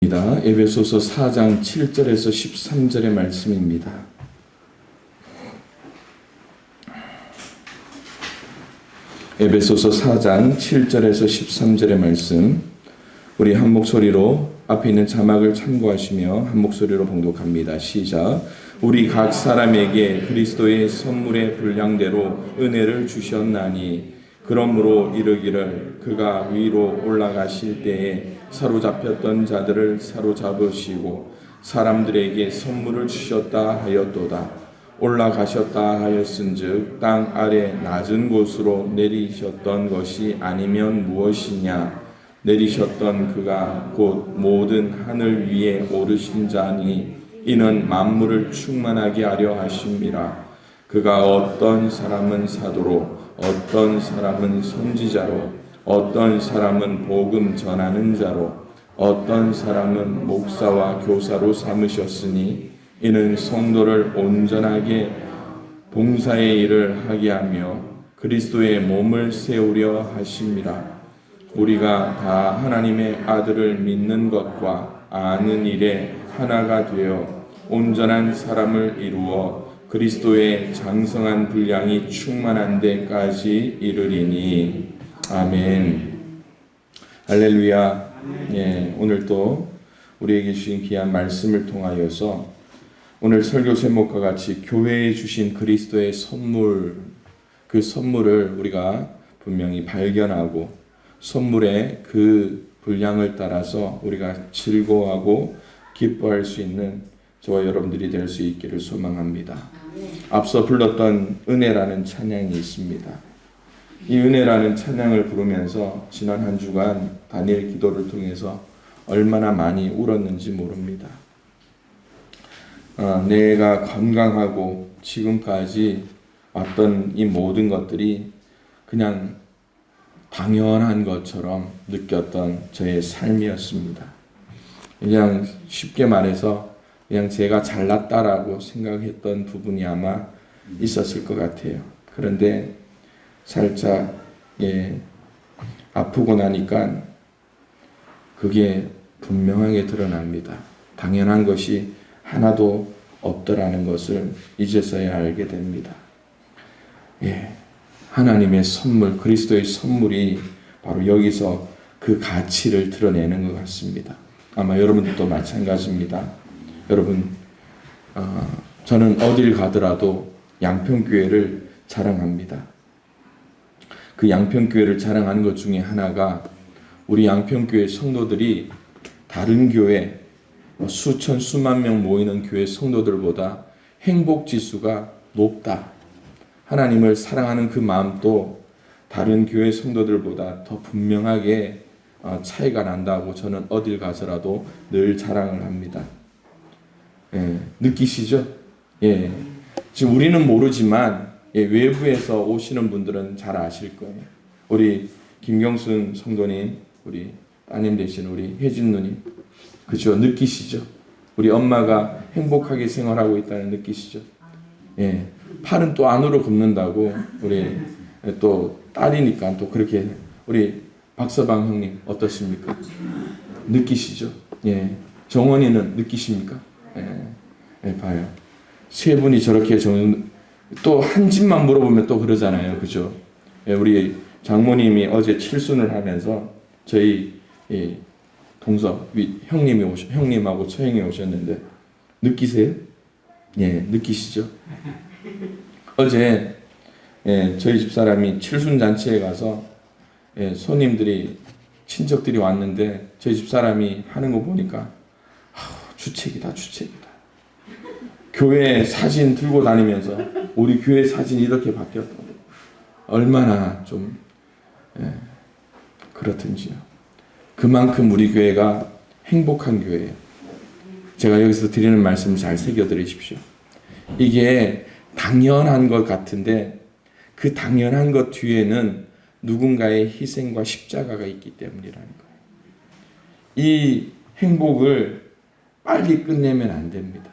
에베소서 4장 7절에서 13절의 말씀입니다. 에베소서 4장 7절에서 13절의 말씀, 우리 한 목소리로 앞에 있는 자막을 참고하시며 한 목소리로 봉독합니다. 시작. 우리 각 사람에게 그리스도의 선물의 분량대로 은혜를 주셨나니 그러므로 이르기를 그가 위로 올라가실 때에 사로잡혔던 자들을 사로잡으시고 사람들에게 선물을 주셨다 하였도다. 올라가셨다 하였은즉 땅 아래 낮은 곳으로 내리셨던 것이 아니면 무엇이냐. 내리셨던 그가 곧 모든 하늘 위에 오르신 자니 이는 만물을 충만하게 하려 하심이라. 그가 어떤 사람은 사도로 어떤 사람은 선지자로 어떤 사람은 복음 전하는 자로 어떤 사람은 목사와 교사로 삼으셨으니 이는 성도를 온전하게 봉사의 일을 하게 하며 그리스도의 몸을 세우려 하심이라. 우리가 다 하나님의 아들을 믿는 것과 아는 일에 하나가 되어 온전한 사람을 이루어 그리스도의 장성한 분량이 충만한 데까지 이르리니. 아멘. 할렐루야. 예, 오늘 또 우리에게 주신 귀한 말씀을 통하여서 오늘 설교 제목과 같이 교회에 주신 그리스도의 선물, 그 선물을 우리가 분명히 발견하고 선물의 그 분량을 따라서 우리가 즐거워하고 기뻐할 수 있는 저와 여러분들이 될 수 있기를 소망합니다. 앞서 불렀던 은혜라는 찬양이 있습니다. 이 은혜라는 찬양을 부르면서 지난 한 주간 다니엘 기도를 통해서 얼마나 많이 울었는지 모릅니다. 내가 건강하고 지금까지 왔던 이 모든 것들이 그냥 당연한 것처럼 느꼈던 저의 삶이었습니다. 그냥 쉽게 말해서 그냥 제가 잘났다라고 생각했던 부분이 아마 있었을 것 같아요. 그런데 살짝 아프고 나니까 그게 분명하게 드러납니다. 당연한 것이 하나도 없더라는 것을 이제서야 알게 됩니다. 하나님의 선물, 그리스도의 선물이 바로 여기서 그 가치를 드러내는 것 같습니다. 아마 여러분들도 마찬가지입니다. 여러분, 저는 어딜 가더라도 양평교회를 자랑합니다. 그 양평교회를 자랑하는 것 중에 하나가 우리 양평교회 성도들이 다른 교회 수천 수만 명 모이는 교회 성도들보다 행복지수가 높다. 하나님을 사랑하는 그 마음도 다른 교회 성도들보다 더 분명하게 차이가 난다고 저는 어딜 가서라도 늘 자랑을 합니다. 느끼시죠? 지금 우리는 모르지만 외부에서 오시는 분들은 잘 아실 거예요. 우리 김경순 성도님, 우리 따님 되신 우리 혜진 누님, 그죠? 느끼시죠? 우리 엄마가 행복하게 생활하고 있다는 느끼시죠? 팔은 또 안으로 굽는다고 우리 또 딸이니까 또 그렇게 우리 박서방 형님 어떻습니까? 느끼시죠? 정원이는 느끼십니까? 봐요. 세 분이 저렇게 또 한 집만 물어보면 또 그러잖아요. 그죠? 우리 장모님이 어제 칠순을 하면서 저희 동서 형님하고 처형이 오셨는데 느끼세요? 느끼시죠? 어제 저희 집사람이 칠순 잔치에 가서 손님들이 친척들이 왔는데 저희 집사람이 하는 거 보니까 주책이다. 교회 사진 들고 다니면서 우리 교회 사진이 이렇게 바뀌었다고. 얼마나 좀 그렇든지요. 그만큼 우리 교회가 행복한 교회예요. 제가 여기서 드리는 말씀 잘 새겨드리십시오. 이게 당연한 것 같은데 그 당연한 것 뒤에는 누군가의 희생과 십자가가 있기 때문이라는 거예요. 이 행복을 빨리 끝내면 안 됩니다.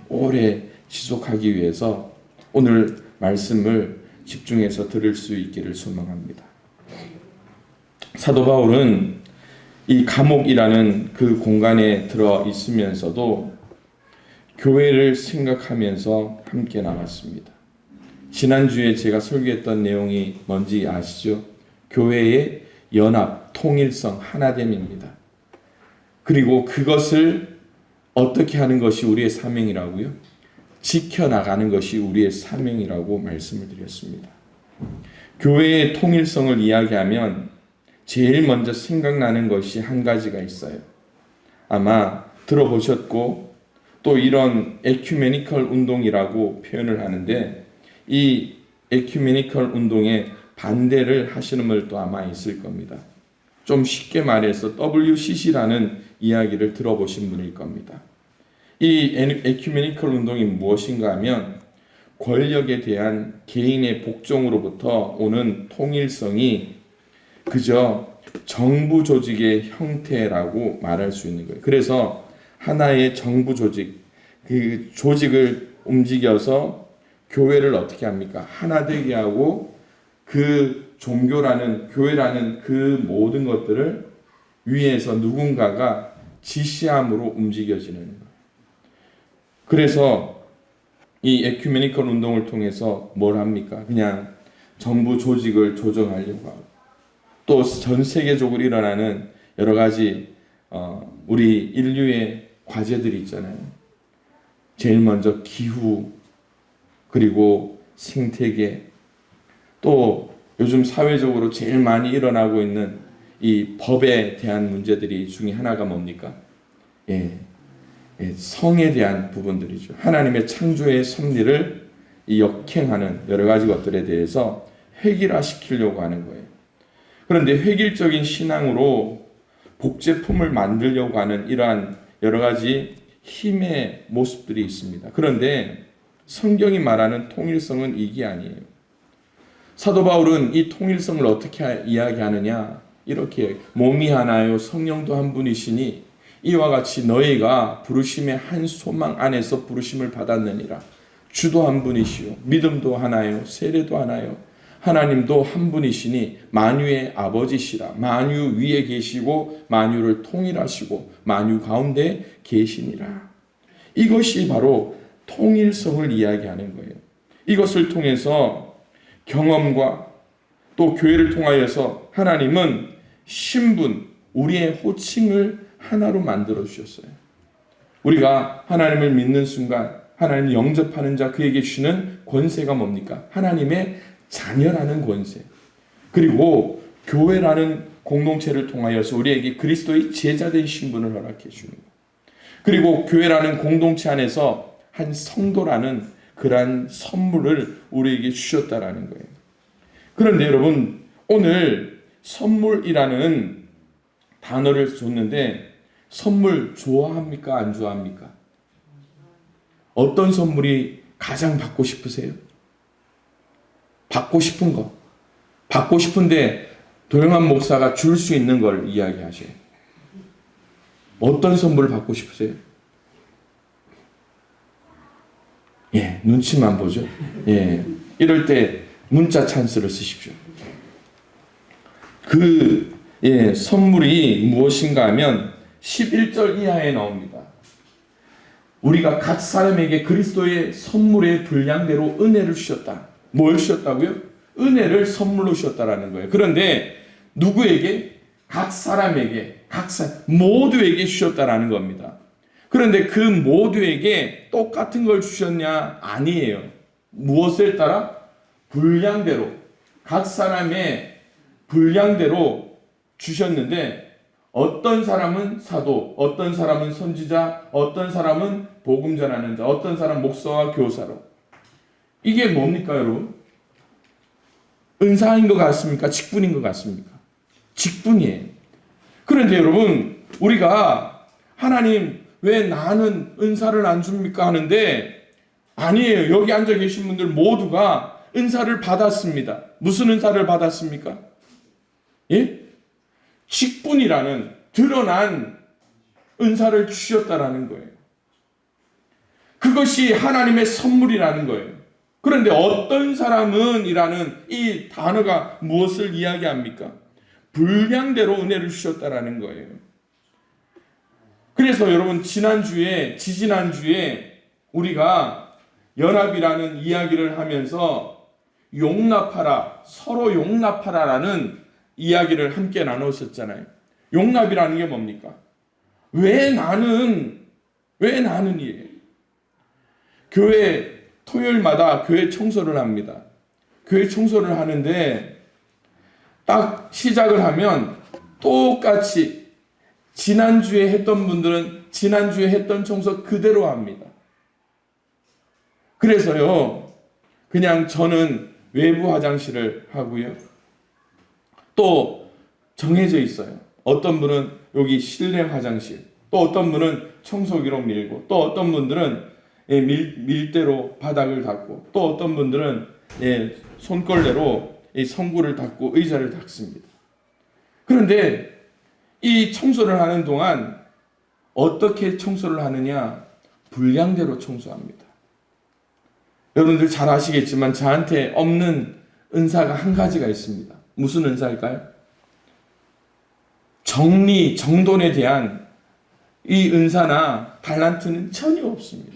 오래 지속하기 위해서 오늘 말씀을 집중해서 들을 수 있기를 소망합니다. 사도 바울은 이 감옥이라는 그 공간에 들어 있으면서도 교회를 생각하면서 함께 나갔습니다. 지난주에 제가 설교했던 내용이 뭔지 아시죠? 교회의 연합, 통일성, 하나됨입니다. 그리고 그것을 어떻게 하는 것이 우리의 사명이라고요? 지켜나가는 것이 우리의 사명이라고 말씀을 드렸습니다. 교회의 통일성을 이야기하면 제일 먼저 생각나는 것이 한 가지가 있어요. 아마 들어보셨고 또 이런 에큐메니컬 운동이라고 표현을 하는데 이 에큐메니컬 운동에 반대를 하시는 분들도 아마 있을 겁니다. 좀 쉽게 말해서 WCC라는 이야기를 들어보신 분일 겁니다. 이 에큐메니컬 운동이 무엇인가 하면 권력에 대한 개인의 복종으로부터 오는 통일성이 그저 정부 조직의 형태라고 말할 수 있는 거예요. 그래서 하나의 정부 조직, 그 조직을 움직여서 교회를 어떻게 합니까? 하나 되게 하고 그 종교라는 교회라는 그 모든 것들을 위에서 누군가가 지시함으로 움직여지는 거예요. 그래서 이 에큐메니컬 운동을 통해서 뭘 합니까? 그냥 정부 조직을 조정하려고 하고 또 전 세계적으로 일어나는 여러 가지 우리 인류의 과제들이 있잖아요. 제일 먼저 기후, 그리고 생태계, 또 요즘 사회적으로 제일 많이 일어나고 있는 이 법에 대한 문제들이 중에 하나가 뭡니까? 성에 대한 부분들이죠. 하나님의 창조의 섭리를 역행하는 여러 가지 것들에 대해서 획일화시키려고 하는 거예요. 그런데 획일적인 신앙으로 복제품을 만들려고 하는 이러한 여러 가지 힘의 모습들이 있습니다. 그런데 성경이 말하는 통일성은 이게 아니에요. 사도 바울은 이 통일성을 어떻게 이야기하느냐? 이렇게 몸이 하나요 성령도 한 분이시니 이와 같이 너희가 부르심의 한 소망 안에서 부르심을 받았느니라. 주도 한 분이시요 믿음도 하나요 세례도 하나요 하나님도 한 분이시니 만유의 아버지시라. 만유 위에 계시고 만유를 통일하시고 만유 가운데 계시니라. 이것이 바로 통일성을 이야기하는 거예요. 이것을 통해서 경험과 또 교회를 통하여서 하나님은 신분, 우리의 호칭을 하나로 만들어 주셨어요. 우리가 하나님을 믿는 순간 하나님을 영접하는 자 그에게 주시는 권세가 뭡니까? 하나님의 자녀라는 권세. 그리고 교회라는 공동체를 통하여서 우리에게 그리스도의 제자된 신분을 허락해 주는 것. 그리고 교회라는 공동체 안에서 한 성도라는 그러한 선물을 우리에게 주셨다라는 거예요. 그런데 여러분 오늘 선물이라는 단어를 줬는데 선물 좋아합니까? 안 좋아합니까? 어떤 선물이 가장 받고 싶으세요? 받고 싶은 거. 받고 싶은데 도영한 목사가 줄 수 있는 걸 이야기하셔요. 어떤 선물을 받고 싶으세요? 눈치만 보죠. 이럴 때 문자 찬스를 쓰십시오. 선물이 무엇인가 하면 11절 이하에 나옵니다. 우리가 각 사람에게 그리스도의 선물의 분량대로 은혜를 주셨다. 뭘 주셨다고요? 은혜를 선물로 주셨다라는 거예요. 그런데 누구에게? 각 사람에게, 모두에게 주셨다라는 겁니다. 그런데 그 모두에게 똑같은 걸 주셨냐? 아니에요. 무엇에 따라? 분량대로, 각 사람의 분량대로 주셨는데 어떤 사람은 사도, 어떤 사람은 선지자, 어떤 사람은 복음 전하는 자, 어떤 사람은 목사와 교사로. 이게 뭡니까 여러분? 은사인 것 같습니까? 직분인 것 같습니까? 직분이에요. 그런데 여러분 우리가 하나님 왜 나는 은사를 안 줍니까 하는데 아니에요. 여기 앉아 계신 분들 모두가 은사를 받았습니다. 무슨 은사를 받았습니까? 직분이라는 드러난 은사를 주셨다라는 거예요. 그것이 하나님의 선물이라는 거예요. 그런데 어떤 사람은 이라는 이 단어가 무엇을 이야기합니까? 분량대로 은혜를 주셨다라는 거예요. 그래서 여러분 지지난주에 우리가 연합이라는 이야기를 하면서 용납하라, 서로 용납하라라는 이야기를 함께 나눴었잖아요. 용납이라는 게 뭡니까? 왜 나는이에요. 교회 토요일마다 교회 청소를 합니다. 교회 청소를 하는데 딱 시작을 하면 똑같이 지난주에 했던 분들은 지난주에 했던 청소 그대로 합니다. 그래서요, 그냥 저는 외부 화장실을 하고요. 또 정해져 있어요. 어떤 분은 여기 실내 화장실, 또 어떤 분은 청소기로 밀고, 또 어떤 분들은 밀대로 바닥을 닦고, 또 어떤 분들은 손걸레로 성구를 닦고 의자를 닦습니다. 그런데 이 청소를 하는 동안 어떻게 청소를 하느냐? 분량대로 청소합니다. 여러분들 잘 아시겠지만 저한테 없는 은사가 한 가지가 있습니다. 무슨 은사일까요? 정리, 정돈에 대한 이 은사나 달란트는 전혀 없습니다.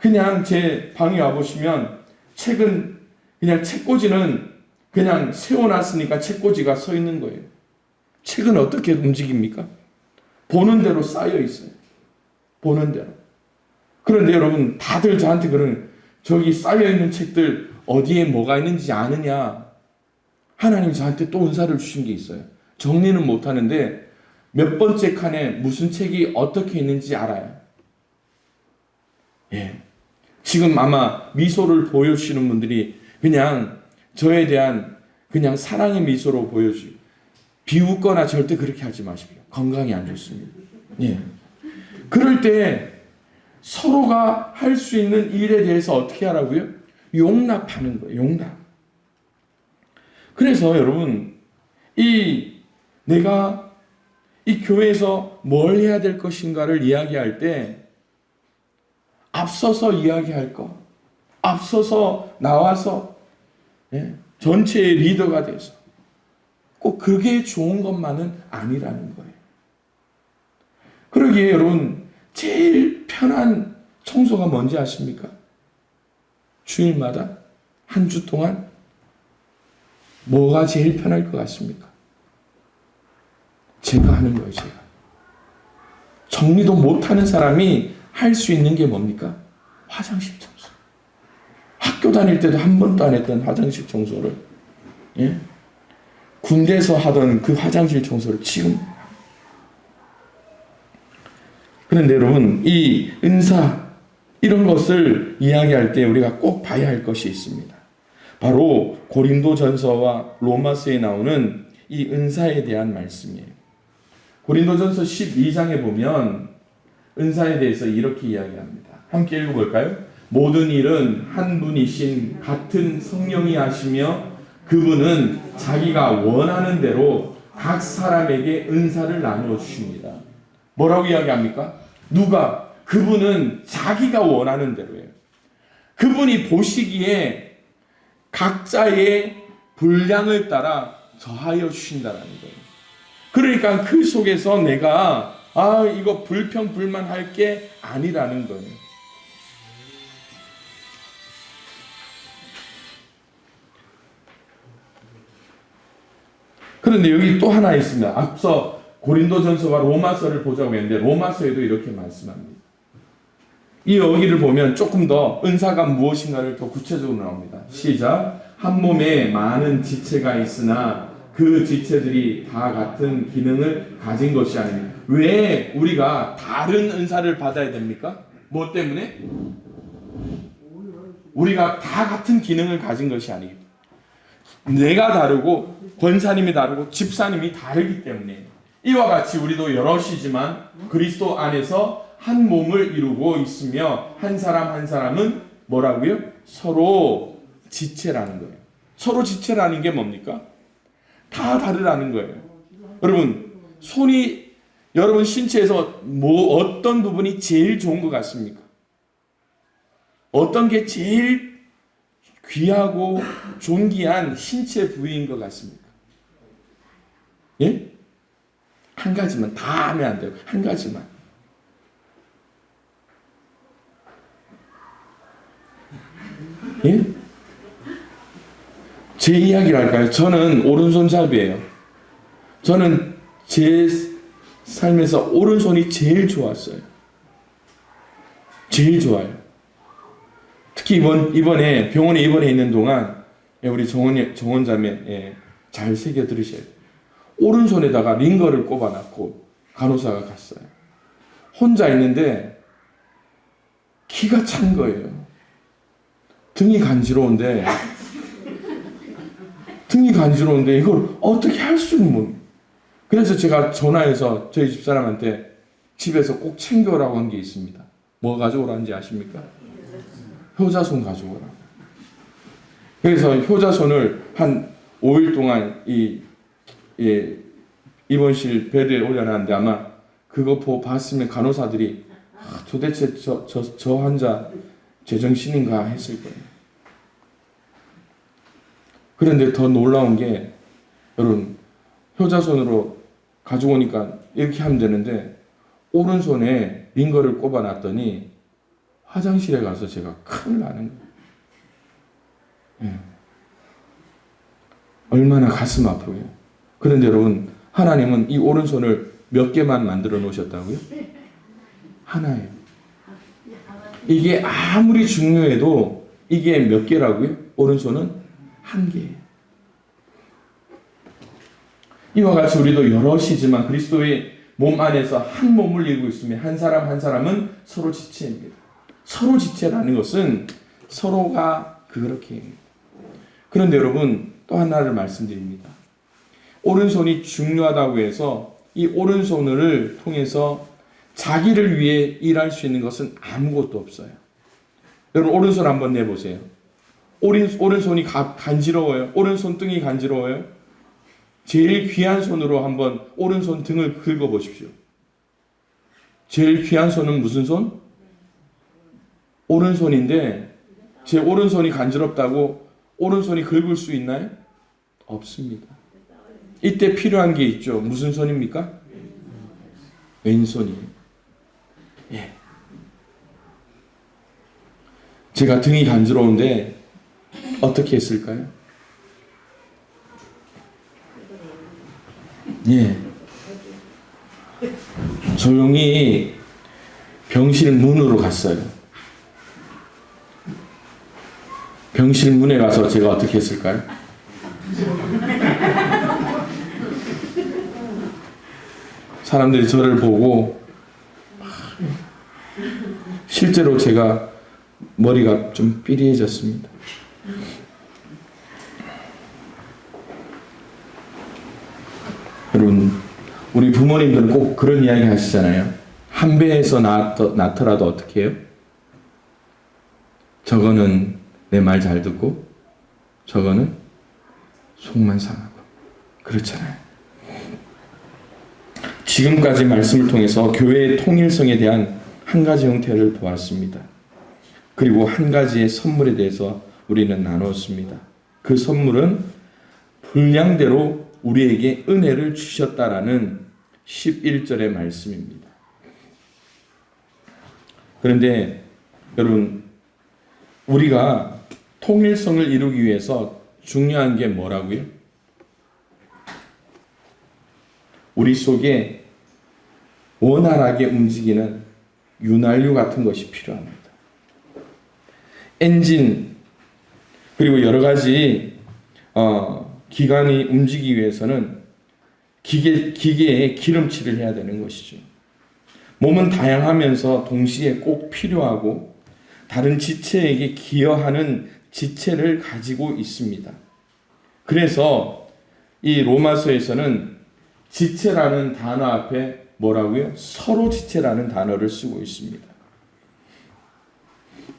그냥 제 방에 와보시면 책은 그냥 책꽂이는 그냥 세워놨으니까 책꽂이가 서 있는 거예요. 책은 어떻게 움직입니까? 보는 대로 쌓여 있어요. 보는 대로. 그런데 여러분 다들 저한테 그러는 저기 쌓여 있는 책들 어디에 뭐가 있는지 아느냐? 하나님이 저한테 또 은사를 주신 게 있어요. 정리는 못하는데 몇 번째 칸에 무슨 책이 어떻게 있는지 알아요. 예. 지금 아마 미소를 보여주시는 분들이 그냥 저에 대한 그냥 사랑의 미소로 보여주고 비웃거나 절대 그렇게 하지 마십시오. 건강이 안 좋습니다. 예. 그럴 때 서로가 할 수 있는 일에 대해서 어떻게 하라고요? 용납하는 거예요. 용납. 그래서 여러분 내가 이 교회에서 뭘 해야 될 것인가를 이야기할 때 앞서서 이야기할 거, 앞서서 나와서 전체의 리더가 돼서 꼭 그게 좋은 것만은 아니라는 거예요. 그러기에 여러분 제일 편한 청소가 뭔지 아십니까? 주일마다 한 주 동안 뭐가 제일 편할 것 같습니까? 제가 하는 거예요. 제가. 정리도 못하는 사람이 할 수 있는 게 뭡니까? 화장실 청소. 학교 다닐 때도 한 번도 안 했던 화장실 청소를 군대에서 하던 그 화장실 청소를 지금. 그런데 여러분 이 은사 이런 것을 이야기할 때 우리가 꼭 봐야 할 것이 있습니다. 바로 고린도전서와 로마서에 나오는 이 은사에 대한 말씀이에요. 고린도전서 12장에 보면 은사에 대해서 이렇게 이야기합니다. 함께 읽어볼까요? 모든 일은 한 분이신 같은 성령이 하시며 그분은 자기가 원하는 대로 각 사람에게 은사를 나누어 주십니다. 뭐라고 이야기합니까? 누가? 그분은 자기가 원하는 대로예요. 그분이 보시기에 각자의 분량을 따라 더하여 주신다는 거예요. 그러니까 그 속에서 내가 이거 불평불만할 게 아니라는 거예요. 그런데 여기 또 하나 있습니다. 앞서 고린도전서와 로마서를 보자고 했는데 로마서에도 이렇게 말씀합니다. 이 여기를 보면 조금 더 은사가 무엇인가를 더 구체적으로 나옵니다. 시작. 한 몸에 많은 지체가 있으나 그 지체들이 다 같은 기능을 가진 것이 아닙니다. 왜 우리가 다른 은사를 받아야 됩니까? 뭐 때문에? 우리가 다 같은 기능을 가진 것이 아니에요. 내가 다르고 권사님이 다르고 집사님이 다르기 때문에 이와 같이 우리도 여럿이지만 그리스도 안에서 한 몸을 이루고 있으며 한 사람 한 사람은 뭐라고요? 서로 지체라는 거예요. 서로 지체라는 게 뭡니까? 다 다르다는 거예요. 여러분 손이 여러분 신체에서 어떤 부분이 제일 좋은 것 같습니까? 어떤 게 제일 귀하고 존귀한 신체 부위인 것 같습니까? 예? 한 가지만 다 하면 안 돼요. 한 가지만. 예? 제 이야기를 할까요? 저는 오른손잡이에요. 저는 제 삶에서 오른손이 제일 좋았어요. 제일 좋아요. 특히 이번에 병원에 입원해 있는 동안 우리 정원 자매 잘 새겨 들으셔야 돼요. 오른손에다가 링거를 꼽아놨고 간호사가 갔어요. 혼자 있는데 기가 찬 거예요. 등이 간지러운데 이걸 어떻게 할 수는 못. 그래서 제가 전화해서 저희 집사람한테 집에서 꼭 챙겨오라고 한 게 있습니다. 뭐 가져오라는지 아십니까? 효자손 가져오라. 그래서 효자손을 한 5일 동안 입원실 베드에 올려놨는데 아마 그거 봤으면 간호사들이 도대체 저 환자 제정신인가 했을 거예요. 그런데 더 놀라운 게 여러분 효자손으로 가져오니까 이렇게 하면 되는데 오른손에 링거를 꼽아놨더니 화장실에 가서 제가 큰일 나는 거예요. 얼마나 가슴 아프게요. 그런데 여러분 하나님은 이 오른손을 몇 개만 만들어 놓으셨다고요? 하나예요. 이게 아무리 중요해도 이게 몇 개라고요? 오른손은 한 개예요. 이와 같이 우리도 여럿이지만 그리스도의 몸 안에서 한 몸을 이루고 있으며 한 사람 한 사람은 서로 지체입니다. 서로 지체라는 것은 서로가 그렇게 합니다. 그런데 여러분 또 하나를 말씀드립니다. 오른손이 중요하다고 해서 이 오른손을 통해서 자기를 위해 일할 수 있는 것은 아무것도 없어요. 여러분 오른손 한번 내보세요. 오른손이 간지러워요? 오른손 등이 간지러워요? 제일 귀한 손으로 한번 오른손 등을 긁어보십시오. 제일 귀한 손은 무슨 손? 오른손인데 제 오른손이 간지럽다고 오른손이 긁을 수 있나요? 없습니다. 이때 필요한 게 있죠. 무슨 손입니까? 왼손이에요. 예. 제가 등이 간지러운데 어떻게 했을까요? 예. 조용히 병실 문으로 갔어요. 병실 문에 가서 제가 어떻게 했을까요? 사람들이 저를 보고 실제로 제가 머리가 좀 삐리해졌습니다. 여러분 우리 부모님들은 꼭 그런 이야기 하시잖아요. 한 배에서 낳더라도 어떻게 해요? 저거는 내 말 잘 듣고 저거는 속만 상하고 그렇잖아요. 지금까지 말씀을 통해서 교회의 통일성에 대한 한 가지 형태를 보았습니다. 그리고 한 가지의 선물에 대해서 우리는 나누었습니다. 그 선물은 분량대로 우리에게 은혜를 주셨다라는 11절의 말씀입니다. 그런데 여러분 우리가 통일성을 이루기 위해서 중요한 게 뭐라고요? 우리 속에 원활하게 움직이는 윤활유 같은 것이 필요합니다. 엔진 그리고 여러 가지 기관이 움직이기 위해서는 기계에 기름칠을 해야 되는 것이죠. 몸은 다양하면서 동시에 꼭 필요하고 다른 지체에게 기여하는 지체를 가지고 있습니다. 그래서 이 로마서에서는 지체라는 단어 앞에 뭐라고요? 서로 지체라는 단어를 쓰고 있습니다.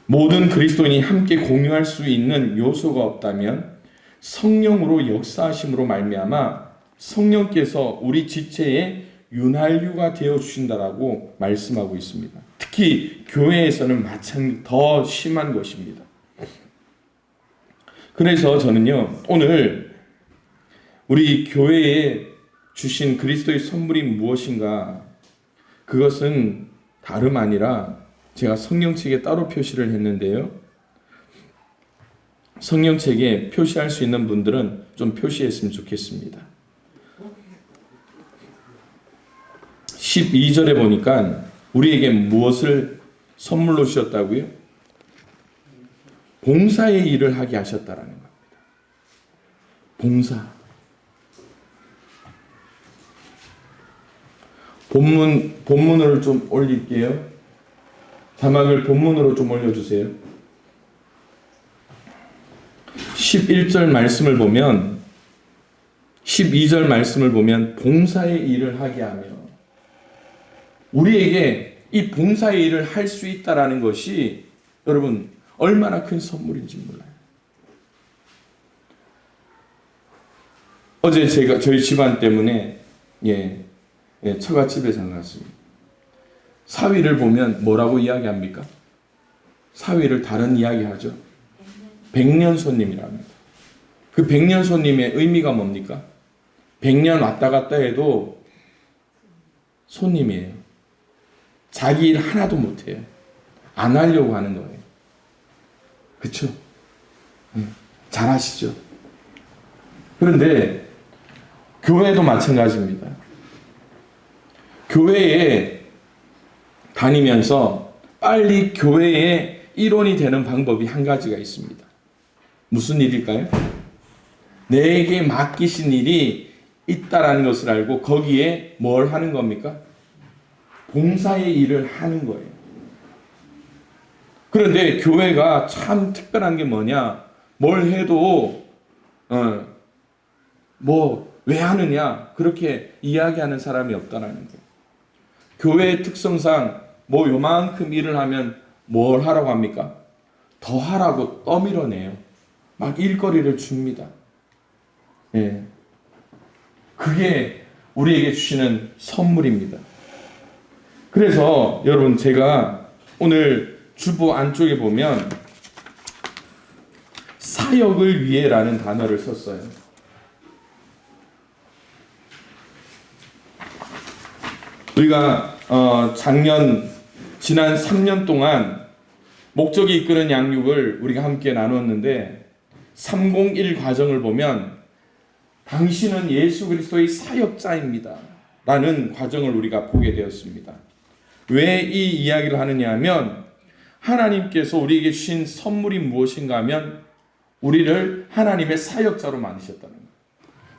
모든 그리스도인이 함께 공유할 수 있는 요소가 없다면 성령으로 역사하심으로 말미암아 성령께서 우리 지체의 윤활유가 되어 주신다라고 말씀하고 있습니다. 특히 교회에서는 마찬가지 더 심한 것입니다. 그래서 저는요 오늘 우리 교회의 주신 그리스도의 선물이 무엇인가? 그것은 다름 아니라 제가 성경책에 따로 표시를 했는데요. 성경책에 표시할 수 있는 분들은 좀 표시했으면 좋겠습니다. 12절에 보니까 우리에게 무엇을 선물로 주셨다고요? 봉사의 일을 하게 하셨다라는 겁니다. 봉사. 본문으로 좀 올릴게요. 자막을 본문으로 좀 올려주세요. 11절 말씀을 보면 12절 말씀을 보면 봉사의 일을 하게 하며 우리에게 이 봉사의 일을 할 수 있다라는 것이 여러분 얼마나 큰 선물인지 몰라요. 어제 제가 저희 집안 때문에 처갓집에 장갔습니다. 사위를 보면 뭐라고 이야기합니까? 사위를 다른 이야기하죠. 백년손님이랍니다. 그 백년손님의 의미가 뭡니까? 100년 왔다 갔다 해도 손님이에요. 자기 일 하나도 못해요. 안 하려고 하는 거예요. 그렇죠? 잘 아시죠? 그런데 교회도 마찬가지입니다. 교회에 다니면서 빨리 교회의 일원이 되는 방법이 한 가지가 있습니다. 무슨 일일까요? 내게 맡기신 일이 있다라는 것을 알고 거기에 뭘 하는 겁니까? 봉사의 일을 하는 거예요. 그런데 교회가 참 특별한 게 뭐냐? 뭘 해도 왜 하느냐? 그렇게 이야기하는 사람이 없다라는 거예요. 교회의 특성상 요만큼 일을 하면 뭘 하라고 합니까? 더 하라고 떠밀어내요. 막 일거리를 줍니다. 그게 우리에게 주시는 선물입니다. 그래서 여러분 제가 오늘 주보 안쪽에 보면 사역을 위해라는 단어를 썼어요. 우리가 지난 3년 동안 목적이 이끄는 양육을 우리가 함께 나눴는데 301 과정을 보면 당신은 예수 그리스도의 사역자입니다 라는 과정을 우리가 보게 되었습니다. 왜 이 이야기를 하느냐 하면 하나님께서 우리에게 주신 선물이 무엇인가 하면 우리를 하나님의 사역자로 만드셨다는 거예요.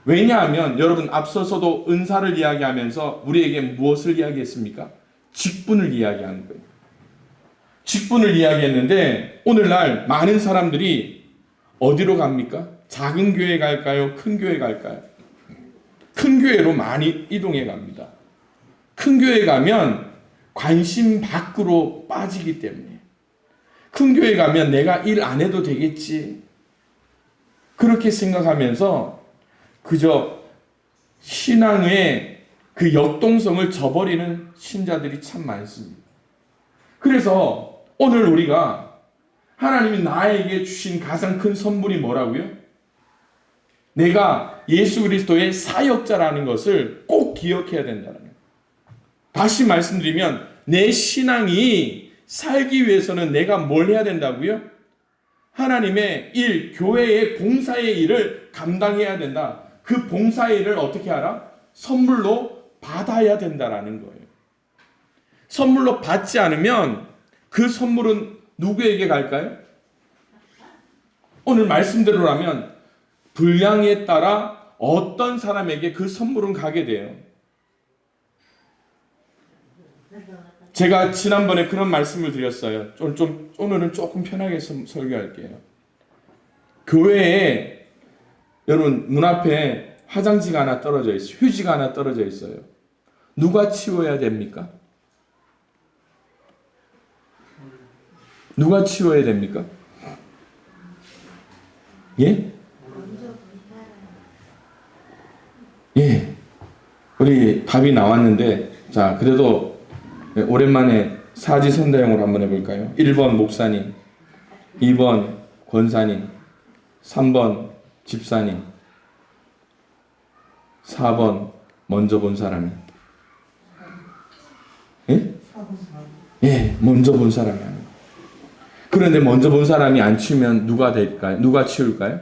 왜냐하면 여러분 앞서서도 은사를 이야기하면서 우리에게 무엇을 이야기했습니까? 직분을 이야기하는 거예요. 직분을 이야기했는데 오늘날 많은 사람들이 어디로 갑니까? 작은 교회 갈까요? 큰 교회 갈까요? 큰 교회로 많이 이동해 갑니다. 큰 교회 가면 관심 밖으로 빠지기 때문에 큰 교회 가면 내가 일 안 해도 되겠지 그렇게 생각하면서 그저 신앙의 그 역동성을 저버리는 신자들이 참 많습니다. 그래서 오늘 우리가 하나님이 나에게 주신 가장 큰 선물이 뭐라고요? 내가 예수 그리스도의 사역자라는 것을 꼭 기억해야 된다는 거예요. 다시 말씀드리면 내 신앙이 살기 위해서는 내가 뭘 해야 된다고요? 하나님의 일, 교회의 봉사의 일을 감당해야 된다. 그 봉사의 일을 어떻게 하라? 선물로 받아야 된다라는 거예요. 선물로 받지 않으면 그 선물은 누구에게 갈까요? 오늘 말씀대로라면 분량에 따라 어떤 사람에게 그 선물은 가게 돼요. 제가 지난번에 그런 말씀을 드렸어요. 오늘은 조금 편하게 설교할게요. 교회에 여러분 문 앞에 화장지가 하나 떨어져 있어요. 휴지가 하나 떨어져 있어요. 누가 치워야 됩니까? 누가 치워야 됩니까? 예? 예. 우리 답이 나왔는데 자 그래도 오랜만에 사지선다형으로 한번 해볼까요? 1번 목사님, 2번 권사님, 3번 집사님, 4번 먼저 본 사람이. 예? 예, 먼저 본 사람이 아니에요. 그런데 먼저 본 사람이 안 치우면 누가 될까요? 누가 치울까요?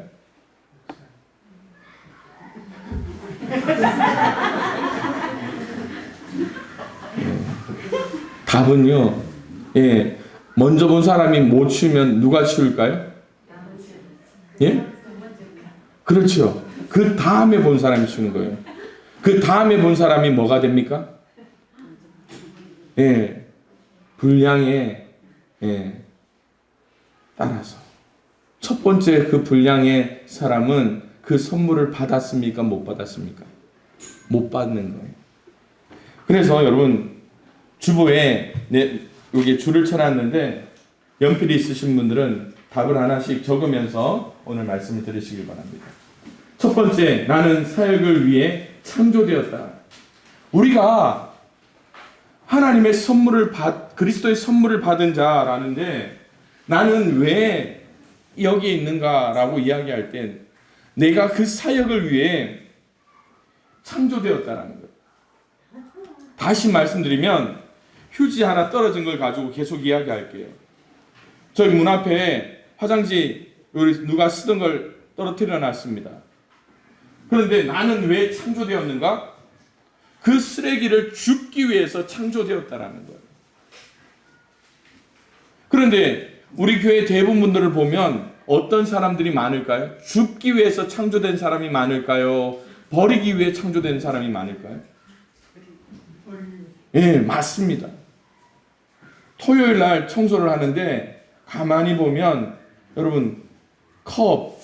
답은요, 예, 먼저 본 사람이 못 치우면 누가 치울까요? 예? 그렇죠. 그 다음에 본 사람이 치우는 거예요. 그 다음에 본 사람이 뭐가 됩니까? 예, 분량에, 예, 따라서. 첫 번째 그 분량의 사람은 그 선물을 받았습니까? 못 받았습니까? 못 받는 거예요. 그래서 여러분, 주보에 여기 줄을 쳐놨는데 연필이 있으신 분들은 답을 하나씩 적으면서 오늘 말씀을 들으시길 바랍니다. 첫 번째, 나는 사역을 위해 창조되었다. 우리가 하나님의 선물을 그리스도의 선물을 받은 자라는데 나는 왜 여기에 있는가라고 이야기할 땐 내가 그 사역을 위해 창조되었다라는 거예요. 다시 말씀드리면 휴지 하나 떨어진 걸 가지고 계속 이야기할게요. 저희 문 앞에 화장지 누가 쓰던 걸 떨어뜨려 놨습니다. 그런데 나는 왜 창조되었는가? 그 쓰레기를 줍기 위해서 창조되었다라는 거예요. 그런데 우리 교회 대부분들을 보면 어떤 사람들이 많을까요? 줍기 위해서 창조된 사람이 많을까요? 버리기 위해 창조된 사람이 많을까요? 예, 맞습니다. 토요일 날 청소를 하는데 가만히 보면 여러분 컵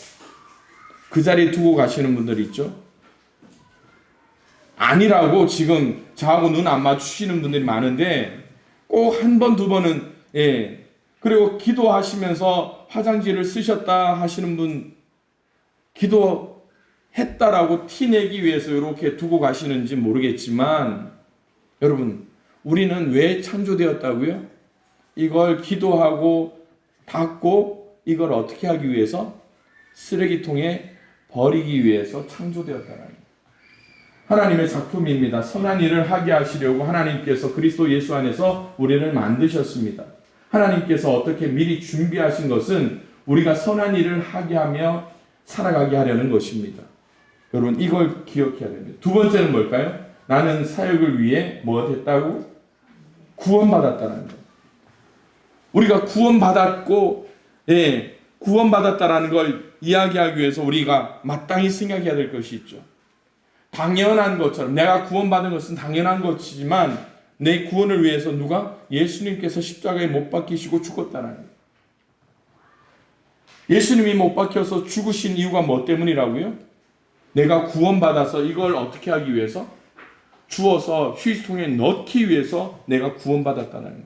그 자리에 두고 가시는 분들 있죠? 아니라고 지금 저하고 눈 안 맞추시는 분들이 많은데 꼭 한 번, 두 번은 예. 그리고 기도하시면서 화장지를 쓰셨다 하시는 분 기도했다라고 티내기 위해서 이렇게 두고 가시는지 모르겠지만 여러분 우리는 왜 창조되었다고요? 이걸 기도하고 닦고 이걸 어떻게 하기 위해서? 쓰레기통에 버리기 위해서 창조되었다는 거예요. 하나님의 작품입니다. 선한 일을 하게 하시려고 하나님께서 그리스도 예수 안에서 우리를 만드셨습니다. 하나님께서 어떻게 미리 준비하신 것은 우리가 선한 일을 하게 하며 살아가게 하려는 것입니다. 여러분 이걸 기억해야 됩니다. 두 번째는 뭘까요? 나는 사역을 위해 뭐 됐다고? 구원받았다는 거예요. 우리가 구원받았고 예, 구원받았다라는 걸 이야기하기 위해서 우리가 마땅히 생각해야 될 것이 있죠. 당연한 것처럼 내가 구원받은 것은 당연한 것이지만 내 구원을 위해서 누가? 예수님께서 십자가에 못 박히시고 죽었다는 거예요. 예수님이 못 박혀서 죽으신 이유가 뭐 때문이라고요? 내가 구원받아서 이걸 어떻게 하기 위해서? 주워서 휴지통에 넣기 위해서 내가 구원받았다는 거예요.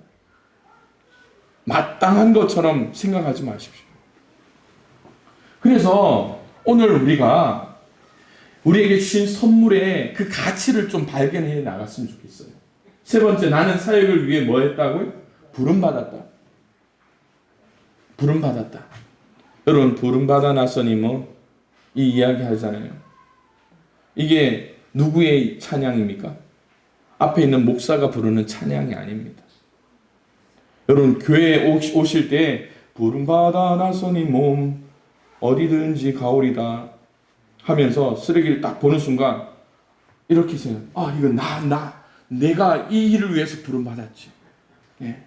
마땅한 것처럼 생각하지 마십시오. 그래서 오늘 우리가 우리에게 주신 선물의 그 가치를 좀 발견해 나갔으면 좋겠어요. 세 번째, 나는 사역을 위해 뭐 했다고요? 부름받았다. 부름받았다. 여러분, 부름받아 나서니 뭐 이 이야기 하잖아요. 이게 누구의 찬양입니까? 앞에 있는 목사가 부르는 찬양이 아닙니다. 여러분, 교회에 오실 때 부름받아 나서니 몸 어디든지 가오리다 하면서 쓰레기를 딱 보는 순간 이렇게 생각. 아, 이거 내가 이 일을 위해서 부름받았지. 네.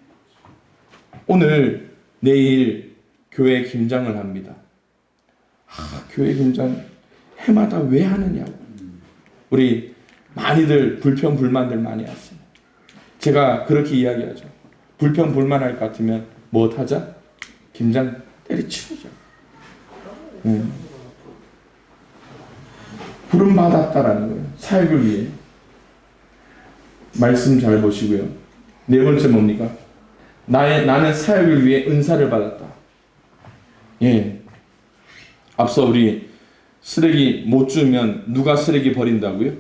오늘 내일 교회 김장을 합니다. 교회 김장 해마다 왜 하느냐고. 우리 많이들 불평불만들 많이 하세요. 제가 그렇게 이야기하죠. 불평불만할 것 같으면 뭐 하자? 김장 때려치우자. 부름받았다라는 거예요. 사역을 위해. 말씀 잘 보시고요. 네 번째 뭡니까? 나는 사역을 위해 은사를 받았다. 예. 앞서 우리 쓰레기 못 주면 누가 쓰레기 버린다고요?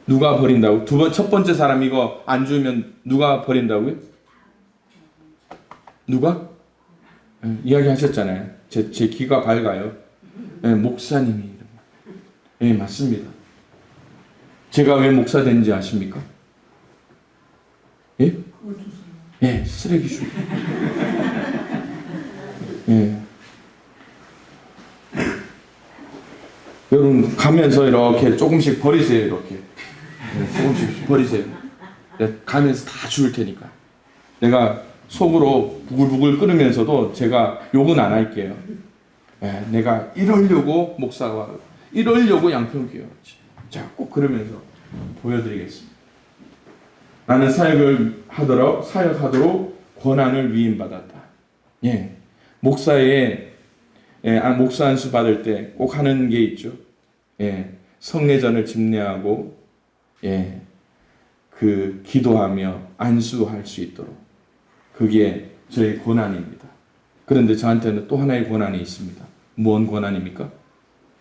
누가 버린다고? 첫 번째 사람 이거 안 주면 누가 버린다고요? 누가? 예, 이야기하셨잖아요. 제 귀가 밝아요. 예, 목사님이. 예, 맞습니다. 제가 왜 목사 된지 아십니까? 예? 예, 쓰레기 주. 예. 여러분 가면서 이렇게 조금씩 버리세요. 이렇게 조금씩 버리세요. 내가 가면서 다 줄 테니까. 내가 속으로 부글부글 끓으면서도 제가 욕은 안 할게요. 예, 내가 이러려고 목사가 이러려고 양평교회 왔지. 자, 꼭 그러면서 보여드리겠습니다. 나는 사역하도록 권한을 위임받았다. 예, 목사 안수 받을 때 꼭 하는 게 있죠. 예, 성례전을 집례하고 기도하며 안수할 수 있도록 그게 저의 권한입니다. 그런데 저한테는 또 하나의 권한이 있습니다. 무슨 권한입니까?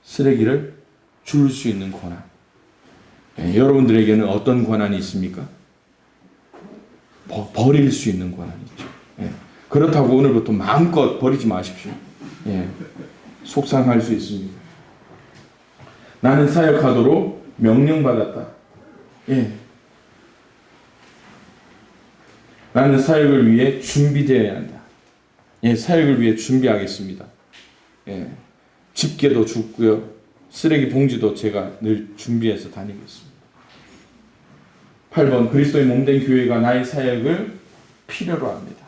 쓰레기를 줄 수 있는 권한. 예, 여러분들에게는 어떤 권한이 있습니까? 버릴 수 있는 권한이 있죠. 예, 그렇다고 오늘부터 마음껏 버리지 마십시오. 예, 속상할 수 있습니다. 나는 사역하도록 명령받았다. 예, 나는 사역을 위해 준비되어야 한다. 예, 사역을 위해 준비하겠습니다. 예, 집게도 줍고요. 쓰레기 봉지도 제가 늘 준비해서 다니겠습니다. 8번 그리스도의 몸된 교회가 나의 사역을 필요로 합니다.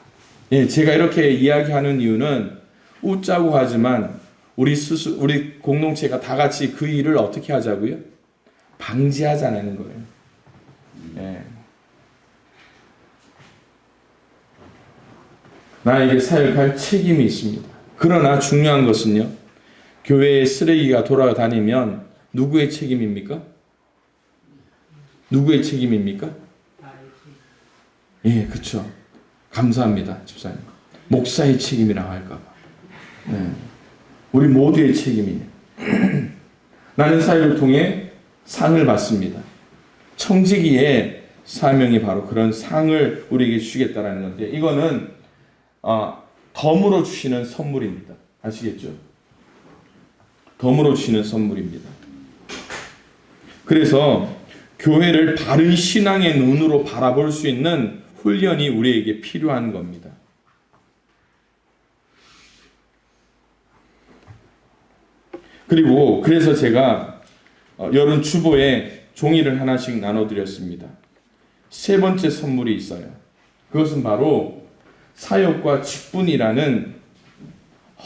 예, 제가 이렇게 이야기하는 이유는 웃자고 하지만 우리 공동체가 다 같이 그 일을 어떻게 하자고요? 방지하자는 거예요. 예. 나에게 사역할 책임이 있습니다. 그러나 중요한 것은요, 교회에 쓰레기가 돌아다니면 누구의 책임입니까? 누구의 책임입니까? 예, 그렇죠. 감사합니다, 집사님. 목사의 책임이라고 할까봐. 네. 우리 모두의 책임이에요. 나는 사역을 통해 상을 받습니다. 청지기의 사명이 바로 그런 상을 우리에게 주시겠다라는 건데, 이거는 덤으로 주시는 선물입니다. 아시겠죠? 덤으로 주시는 선물입니다. 그래서 교회를 바른 신앙의 눈으로 바라볼 수 있는 훈련이 우리에게 필요한 겁니다. 그래서 제가 여름 주보에 종이를 하나씩 나눠드렸습니다. 세 번째 선물이 있어요. 그것은 바로 사역과 직분이라는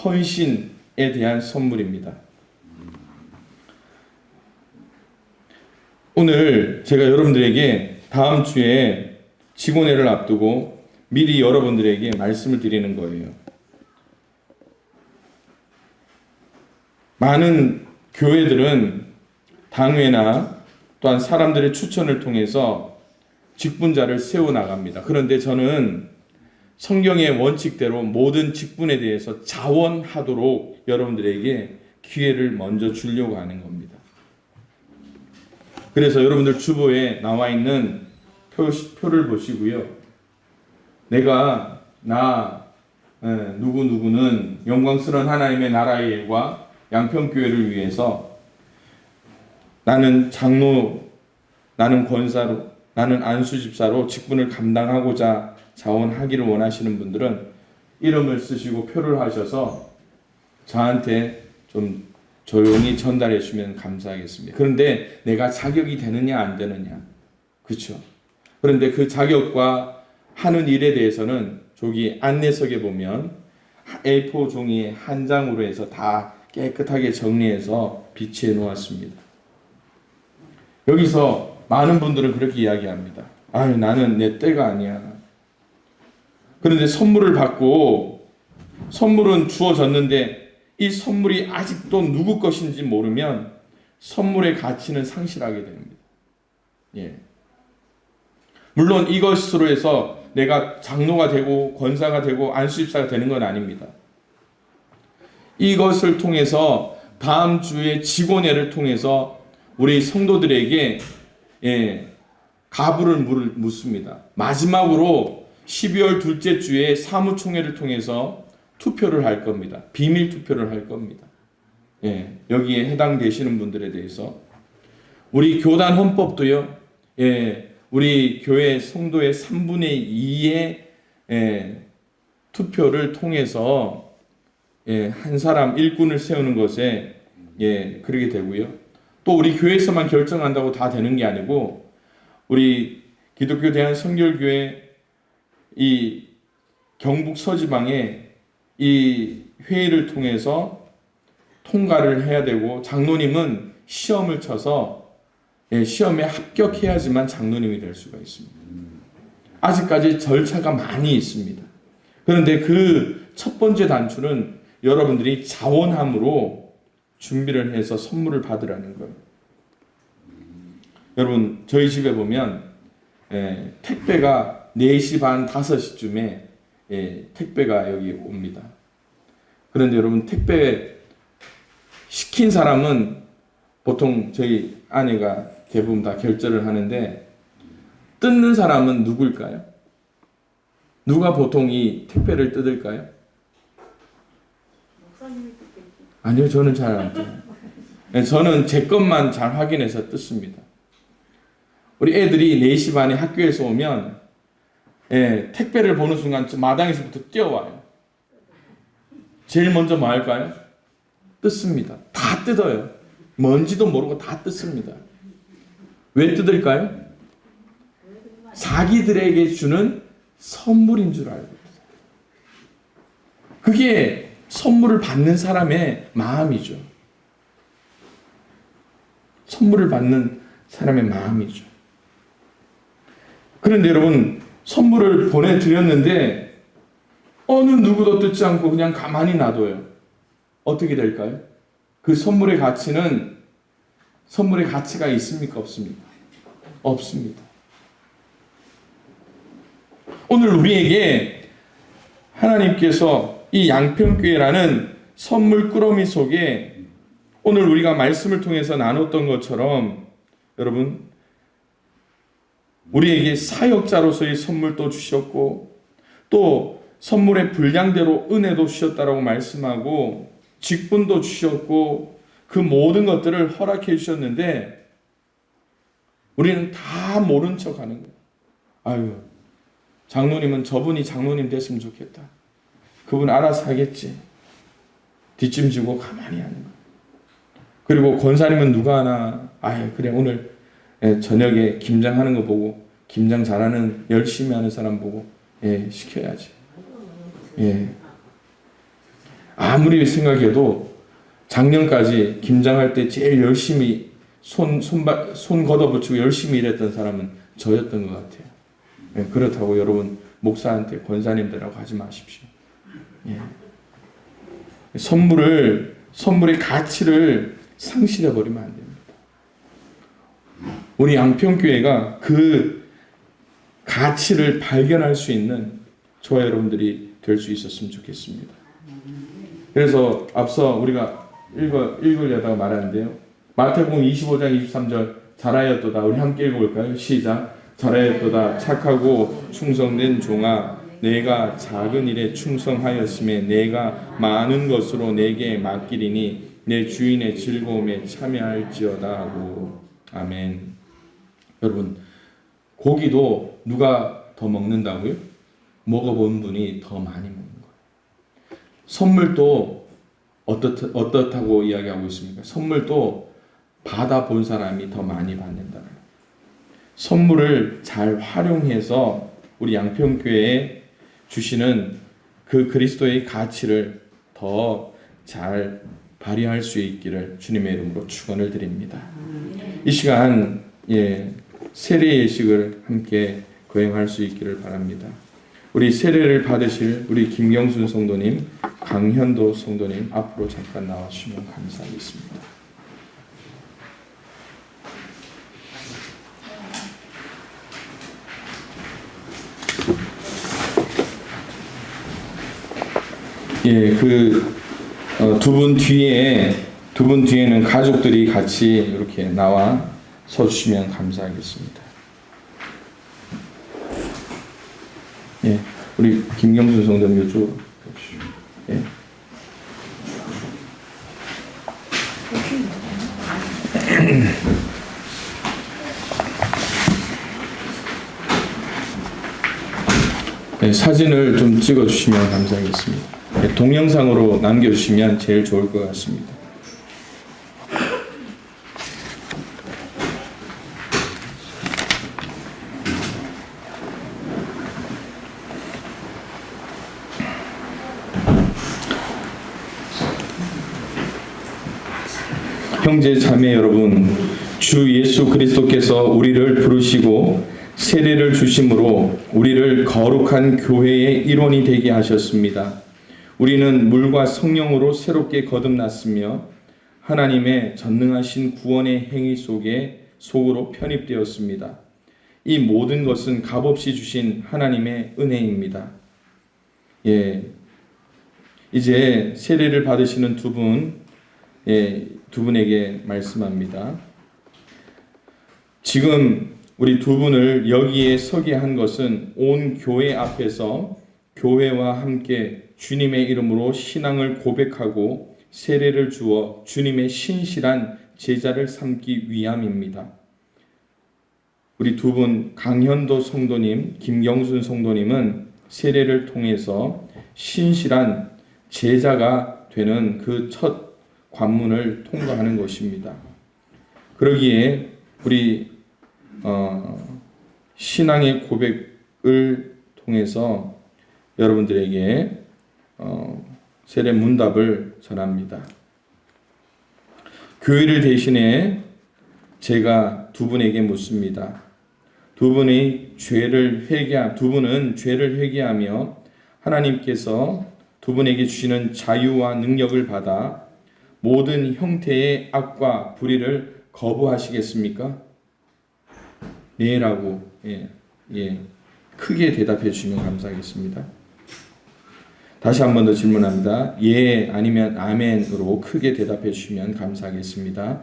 헌신에 대한 선물입니다. 오늘 제가 여러분들에게 다음 주에 직원회를 앞두고 미리 여러분들에게 말씀을 드리는 거예요. 많은 교회들은 당회나 또한 사람들의 추천을 통해서 직분자를 세워나갑니다. 그런데 저는 성경의 원칙대로 모든 직분에 대해서 자원하도록 여러분들에게 기회를 먼저 주려고 하는 겁니다. 그래서 여러분들 주보에 나와 있는 표를 보시고요. 내가 누구누구는 영광스러운 하나님의 나라의 일과 양평교회를 위해서 나는 장로, 나는 권사로, 나는 안수집사로 직분을 감당하고자 자원하기를 원하시는 분들은 이름을 쓰시고 표를 하셔서 저한테 좀 조용히 전달해 주시면 감사하겠습니다. 그런데 내가 자격이 되느냐 안 되느냐, 그렇죠? 그런데 그 자격과 하는 일에 대해서는 저기 안내석에 보면 A4 종이에 한 장으로 해서 다 깨끗하게 정리해서 비치해 놓았습니다. 여기서 많은 분들은 그렇게 이야기합니다. 나는 내 때가 아니야. 그런데 선물을 받고 선물은 주어졌는데 이 선물이 아직도 누구 것인지 모르면 선물의 가치는 상실하게 됩니다. 예. 물론 이것으로 해서 내가 장로가 되고 권사가 되고 안수집사가 되는 건 아닙니다. 이것을 통해서 다음 주에 직원회를 통해서 우리 성도들에게 가부를 묻습니다. 마지막으로 12월 둘째 주에 사무총회를 통해서 투표를 할 겁니다. 비밀 투표를 할 겁니다. 여기에 해당되시는 분들에 대해서 우리 교단 헌법도요. 우리 교회 성도의 3분의 2의 투표를 통해서 한 사람 일꾼을 세우는 것에 그러게 되고요. 또 우리 교회에서만 결정한다고 다 되는 게 아니고 우리 기독교 대한성결교회 이 경북 서지방에 이 회의를 통해서 통과를 해야 되고 장로님은 시험을 쳐서 시험에 합격해야지만 장로님이 될 수가 있습니다. 아직까지 절차가 많이 있습니다. 그런데 그 첫 번째 단추는 여러분들이 자원함으로 준비를 해서 선물을 받으라는 거예요. 여러분 저희 집에 보면 택배가 4시 반 5시쯤에 택배가 여기 옵니다. 그런데 여러분 택배 시킨 사람은 보통 저희 아내가 대부분 다 결제를 하는데 뜯는 사람은 누굴까요? 누가 보통 이 택배를 뜯을까요? 아니요, 저는 잘 안 뜯어요. 저는 제 것만 잘 확인해서 뜯습니다. 우리 애들이 4시 반에 학교에서 오면 택배를 보는 순간 마당에서부터 뛰어와요. 제일 먼저 뭐 할까요? 뜯습니다. 다 뜯어요. 뭔지도 모르고 다 뜯습니다. 왜 뜯을까요? 자기들에게 주는 선물인 줄 알고 있어요. 그게 선물을 받는 사람의 마음이죠. 선물을 받는 사람의 마음이죠. 그런데 여러분 선물을 보내드렸는데 어느 누구도 뜯지 않고 그냥 가만히 놔둬요. 어떻게 될까요? 그 선물의 가치는 선물의 가치가 있습니까? 없습니까? 없습니다. 오늘 우리에게 하나님께서 이 양평교회라는 선물 꾸러미 속에 오늘 우리가 말씀을 통해서 나눴던 것처럼 여러분 우리에게 사역자로서의 선물도 주셨고 또 선물의 분량대로 은혜도 주셨다라고 말씀하고 직분도 주셨고 그 모든 것들을 허락해 주셨는데 우리는 다 모른 척 하는 거예요. 아유 장로님은 저분이 장로님 됐으면 좋겠다. 그분 알아서 하겠지. 뒷짐지고 가만히 하는 거예요. 그리고 권사님은 누가 하나 아유 그래 오늘 저녁에 김장하는 거 보고 김장 잘하는 열심히 하는 사람 보고 시켜야지. 아무리 생각해도 작년까지 김장할 때 제일 열심히 손 걷어붙이고 열심히 일했던 사람은 저였던 것 같아요. 그렇다고 여러분 목사한테 권사님들하고 하지 마십시오. 선물의 가치를 상실해 버리면 안 됩니다. 우리 양평교회가 그 가치를 발견할 수 있는 저와 여러분들이 될 수 있었으면 좋겠습니다. 그래서 앞서 우리가 읽으려다가 말하는데요. 마태복음 25장 23절 잘하였도다. 우리 함께 읽어볼까요? 시작. 잘하였도다. 착하고 충성된 종아 내가 작은 일에 충성하였음에 내가 많은 것으로 내게 맡기리니 내 주인의 즐거움에 참여할지어다 하고. 아멘. 여러분 고기도 누가 더 먹는다고요? 먹어본 분이 더 많이 먹는 거예요. 선물도 어떻다고 이야기하고 있습니까? 선물도 받아본 사람이 더 많이 받는다. 선물을 잘 활용해서 우리 양평교회에 주시는 그 그리스도의 가치를 더 잘 발휘할 수 있기를 주님의 이름으로 축원을 드립니다. 이 시간 세례 예식을 함께 거행할 수 있기를 바랍니다. 우리 세례를 받으실 우리 김경순 성도님, 강현도 성도님 앞으로 잠깐 나와주시면 감사하겠습니다. 두 분 뒤에는 가족들이 같이 이렇게 나와 서주시면 감사하겠습니다. 우리 김경수 성도님 이쪽으로 오십시오. 사진을 좀 찍어주시면 감사하겠습니다. 동영상으로 남겨주시면 제일 좋을 것 같습니다. 형제 자매 여러분, 주 예수 그리스도께서 우리를 부르시고 세례를 주심으로 우리를 거룩한 교회의 일원이 되게 하셨습니다. 우리는 물과 성령으로 새롭게 거듭났으며 하나님의 전능하신 구원의 행위 속으로 편입되었습니다. 이 모든 것은 값없이 주신 하나님의 은혜입니다. 이제 세례를 받으시는 두 분에게 말씀합니다. 지금 우리 두 분을 여기에 서게 한 것은 온 교회 앞에서 교회와 함께 주님의 이름으로 신앙을 고백하고 세례를 주어 주님의 신실한 제자를 삼기 위함입니다. 우리 두 분 강현도 성도님, 김경순 성도님은 세례를 통해서 신실한 제자가 되는 그 첫 관문을 통과하는 것입니다. 그러기에 우리 신앙의 고백을 통해서 여러분들에게 세례 문답을 전합니다. 교회를 대신해 제가 두 분에게 묻습니다. 두 분은 죄를 회개하며 하나님께서 두 분에게 주시는 자유와 능력을 받아 모든 형태의 악과 불의를 거부하시겠습니까? 네라고 크게 대답해 주시면 감사하겠습니다. 다시 한 번 더 질문합니다. 예 아니면 아멘으로 크게 대답해 주시면 감사하겠습니다.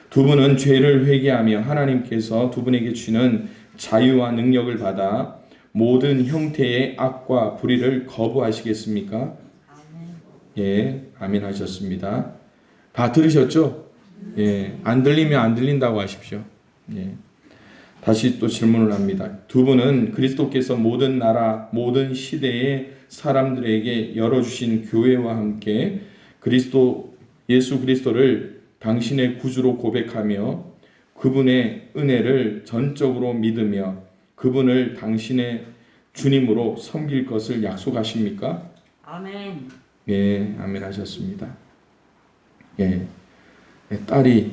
두 분은 죄를 회개하며 하나님께서 두 분에게 주시는 자유와 능력을 받아 모든 형태의 악과 불의를 거부하시겠습니까? 예, 아멘 하셨습니다. 다 들으셨죠? 예, 안 들리면 안 들린다고 하십시오. 예. 다시 또 질문을 합니다. 두 분은 그리스도께서 모든 나라, 모든 시대의 사람들에게 열어주신 교회와 함께 예수 그리스도를 당신의 구주로 고백하며 그분의 은혜를 전적으로 믿으며 그분을 당신의 주님으로 섬길 것을 약속하십니까? 아멘. 예, 아멘 하셨습니다. 예, 딸이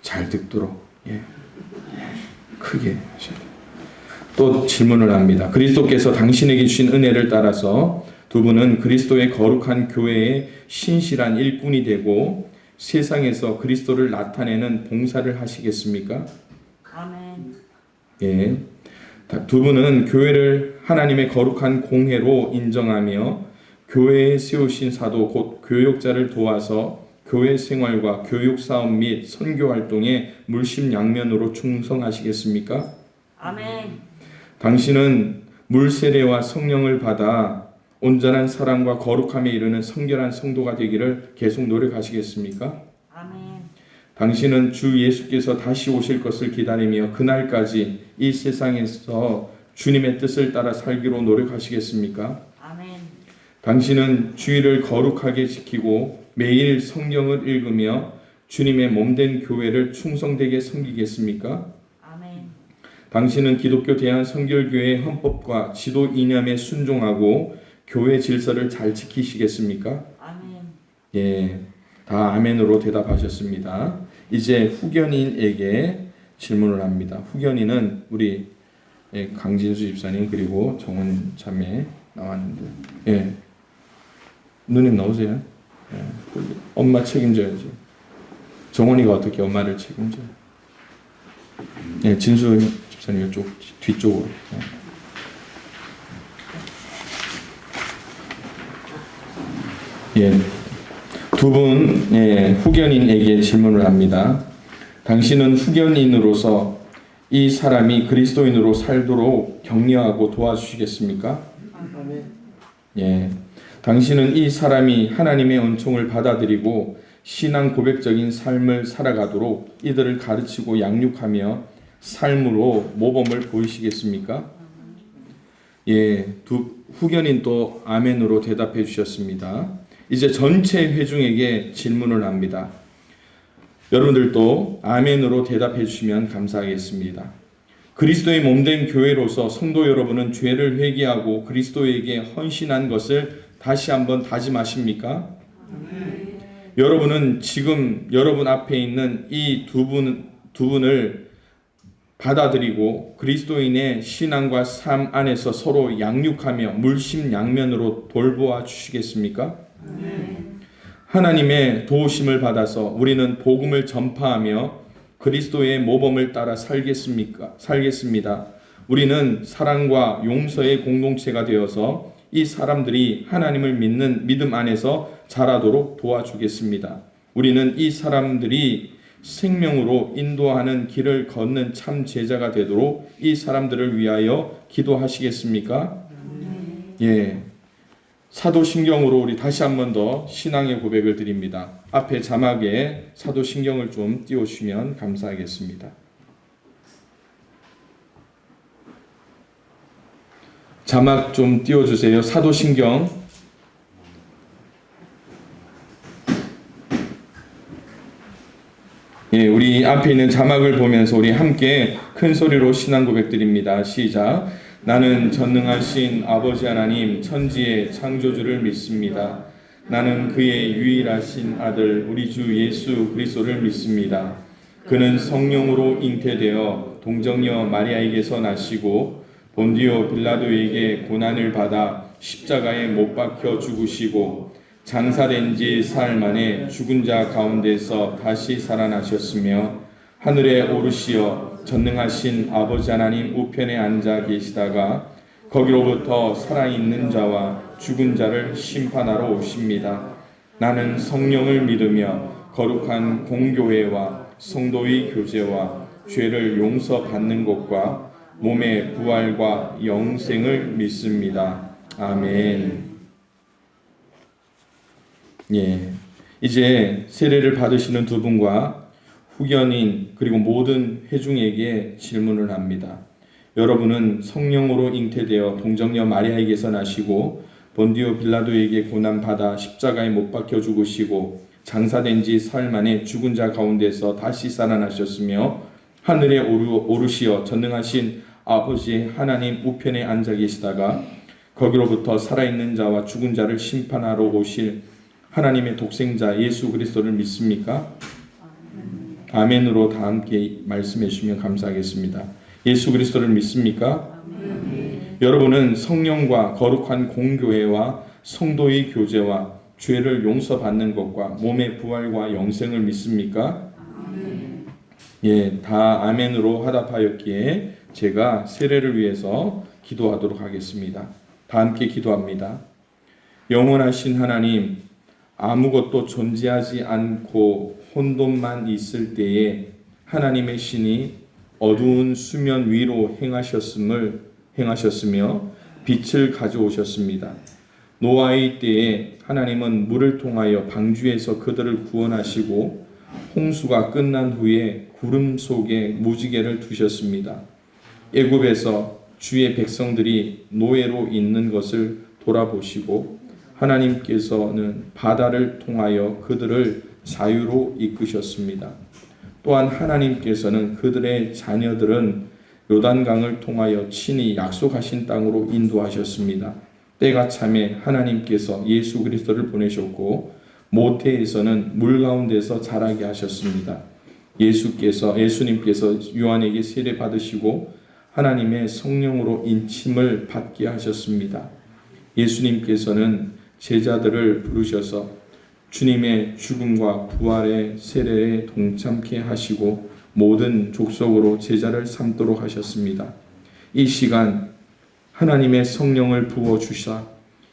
잘 듣도록 크게 하셔야 돼요. 또 질문을 합니다. 그리스도께서 당신에게 주신 은혜를 따라서 두 분은 그리스도의 거룩한 교회의 신실한 일꾼이 되고 세상에서 그리스도를 나타내는 봉사를 하시겠습니까? 아멘. 예, 두 분은 교회를 하나님의 거룩한 공회로 인정하며 교회에 세우신 사도 곧 교역자를 도와서 교회 생활과 교육 사업 및 선교 활동에 물심양면으로 충성하시겠습니까? 아멘. 당신은 물세례와 성령을 받아 온전한 사랑과 거룩함에 이르는 성결한 성도가 되기를 계속 노력하시겠습니까? 아멘. 당신은 주 예수께서 다시 오실 것을 기다리며 그날까지 이 세상에서 주님의 뜻을 따라 살기로 노력하시겠습니까? 아멘. 당신은 주일을 거룩하게 지키고 매일 성경을 읽으며 주님의 몸된 교회를 충성되게 섬기겠습니까? 아멘. 당신은 기독교 대한성결교회의 헌법과 지도 이념에 순종하고 교회 질서를 잘 지키시겠습니까? 아멘. 예, 다 아멘으로 대답하셨습니다. 이제 후견인에게 질문을 합니다. 후견인은 우리 강진수 집사님 그리고 정원 자매 나왔는데, 예, 누님 나오세요. 예, 엄마 책임져야지. 정원이가 어떻게 엄마를 책임져? 예, 진수 집사님 이쪽 뒤쪽으로. 예, 두 분 후견인에게 질문을 합니다. 당신은 후견인으로서 이 사람이 그리스도인으로 살도록 격려하고 도와주시겠습니까? 예. 당신은 이 사람이 하나님의 은총을 받아들이고 신앙 고백적인 삶을 살아가도록 이들을 가르치고 양육하며 삶으로 모범을 보이시겠습니까? 예, 후견인 또 아멘으로 대답해 주셨습니다. 이제 전체 회중에게 질문을 합니다. 여러분들도 아멘으로 대답해 주시면 감사하겠습니다. 그리스도의 몸된 교회로서 성도 여러분은 죄를 회개하고 그리스도에게 헌신한 것을 다시 한번 다짐하십니까? 여러분은 지금 여러분 앞에 있는 이 두 분을 받아들이고 그리스도인의 신앙과 삶 안에서 서로 양육하며 물심양면으로 돌보아 주시겠습니까? 하나님의 도우심을 받아서 우리는 복음을 전파하며 그리스도의 모범을 따라 살겠습니다. 우리는 사랑과 용서의 공동체가 되어서 이 사람들이 하나님을 믿는 믿음 안에서 자라도록 도와주겠습니다. 우리는 이 사람들이 생명으로 인도하는 길을 걷는 참 제자가 되도록 이 사람들을 위하여 기도하시겠습니까? 예. 사도신경으로 우리 다시 한 번 더 신앙의 고백을 드립니다. 앞에 자막에 사도신경을 좀 띄워주시면 감사하겠습니다. 자막 좀 띄워주세요. 사도신경. 예, 우리 앞에 있는 자막을 보면서 우리 함께 큰 소리로 신앙 고백 드립니다. 시작. 나는 전능하신 아버지 하나님 천지의 창조주를 믿습니다. 나는 그의 유일하신 아들 우리 주 예수 그리스도를 믿습니다. 그는 성령으로 잉태되어 동정녀 마리아에게서 나시고 본디오 빌라도에게 고난을 받아 십자가에 못 박혀 죽으시고 장사된 지 사흘 만에 죽은 자 가운데서 다시 살아나셨으며 하늘에 오르시어 전능하신 아버지 하나님 우편에 앉아 계시다가 거기로부터 살아있는 자와 죽은 자를 심판하러 오십니다. 나는 성령을 믿으며 거룩한 공교회와 성도의 교제와 죄를 용서받는 것과 몸의 부활과 영생을 믿습니다. 아멘. 예, 이제 세례를 받으시는 두 분과 후견인 그리고 모든 회중에게 질문을 합니다. 여러분은 성령으로 잉태되어 동정녀 마리아에게서 나시고 본디오 빌라도에게 고난받아 십자가에 못 박혀 죽으시고 장사된 지 사흘 만에 죽은 자 가운데서 다시 살아나셨으며 하늘에 오르시어 전능하신 아버지 하나님 우편에 앉아 계시다가 거기로부터 살아있는 자와 죽은 자를 심판하러 오실 하나님의 독생자 예수 그리스도를 믿습니까? 아멘으로 다 함께 말씀해 주시면 감사하겠습니다. 예수 그리스도를 믿습니까? 여러분은 성령과 거룩한 공교회와 성도의 교제와 죄를 용서받는 것과 몸의 부활과 영생을 믿습니까? 예, 다 아멘으로 화답하였기에 제가 세례를 위해서 기도하도록 하겠습니다. 다 함께 기도합니다. 영원하신 하나님, 아무것도 존재하지 않고 혼돈만 있을 때에 하나님의 신이 어두운 수면 위로 행하셨으며 빛을 가져오셨습니다. 노아의 때에 하나님은 물을 통하여 방주에서 그들을 구원하시고 홍수가 끝난 후에 구름 속에 무지개를 두셨습니다. 애굽에서 주의 백성들이 노예로 있는 것을 돌아보시고 하나님께서는 바다를 통하여 그들을 자유로 이끄셨습니다. 또한 하나님께서는 그들의 자녀들은 요단강을 통하여 친히 약속하신 땅으로 인도하셨습니다. 때가 참에 하나님께서 예수 그리스도를 보내셨고 모태에서는 물 가운데서 자라게 하셨습니다. 예수님께서 요한에게 세례 받으시고 하나님의 성령으로 인침을 받게 하셨습니다. 예수님께서는 제자들을 부르셔서 주님의 죽음과 부활의 세례에 동참케 하시고 모든 족속으로 제자를 삼도록 하셨습니다. 이 시간 하나님의 성령을 부어주사